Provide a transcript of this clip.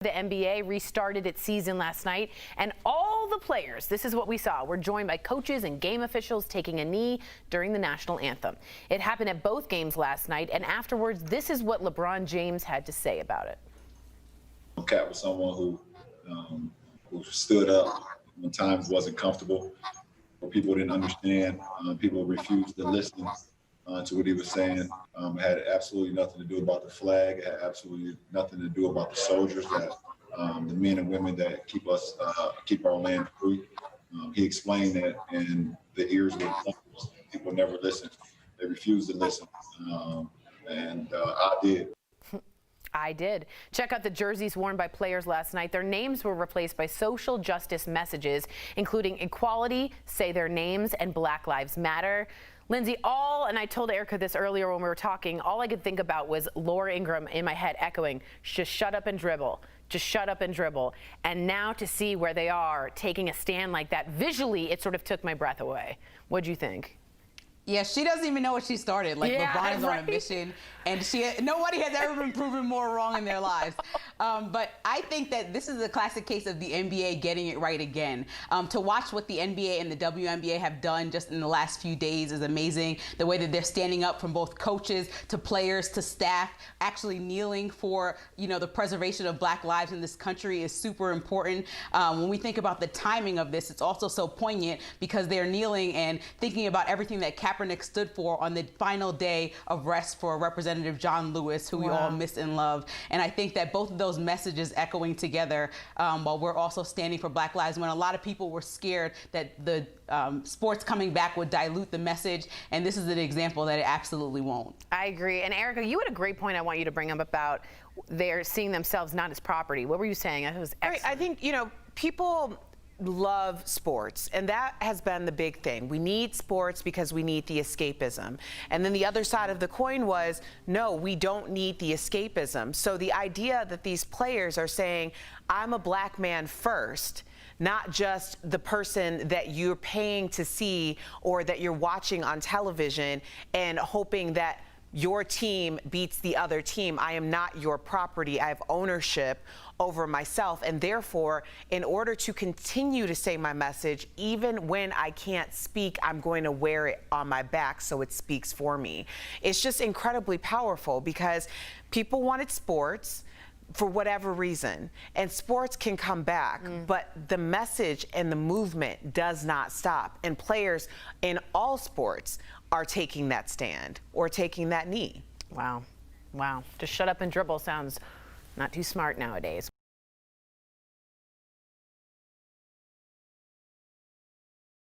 The NBA restarted its season last night, and all the players, this is what we saw, were joined by coaches and game officials taking a knee during the national anthem. It happened at both games last night, and afterwards, this is what LeBron James had to say about it. Cat was someone who stood up when times wasn't comfortable, or people didn't understand, people refused to listen to what he was saying. It had absolutely nothing to do about the flag. It had absolutely nothing to do about the soldiers, that the men and women that keep our land free. He explained that, and the ears were closed. People never listened. They refused to listen, and I did. I did. Check out the jerseys worn by players last night. Their names were replaced by social justice messages, including equality, say their names, and Black Lives Matter. Lindsay, and I told Erica this earlier when we were talking, all I could think about was Laura Ingraham in my head echoing, just shut up and dribble. Just shut up and dribble. And now to see where they are taking a stand like that, visually, it sort of took my breath away. What'd you think? Yeah, she doesn't even know what she started. Like, yeah, LeBron is on a mission, and nobody has ever been proven more wrong in their lives. But I think that this is a classic case of the NBA getting it right again. To watch what the NBA and the WNBA have done just in the last few days is amazing. The way that they're standing up from both coaches to players to staff, actually kneeling for, the preservation of Black lives in this country is super important. When we think about the timing of this, it's also so poignant because they're kneeling and thinking about everything that Kaepernick stood for on the final day of rest for Representative John Lewis, who we all miss and love. And I think that both of those messages echoing together while we're also standing for Black lives, when a lot of people were scared that the sports coming back would dilute the message, and this is an example that it absolutely won't. I agree. And Erica, you had a great point I want you to bring up about they're seeing themselves not as property. What were you saying? It was excellent. I think, people love sports, and that has been the big thing. We need sports because we need the escapism. And then the other side of the coin was, no, we don't need the escapism. So the idea that these players are saying, I'm a Black man first, not just the person that you're paying to see or that you're watching on television and hoping that your team beats the other team. I am not your property. I have ownership over myself, and therefore, in order to continue to say my message, even when I can't speak, I'm going to wear it on my back so it speaks for me. It's just incredibly powerful because people wanted sports for whatever reason, and sports can come back, but the message and the movement does not stop, and players in all sports are taking that stand or taking that knee. Wow. Just shut up and dribble sounds not too smart nowadays.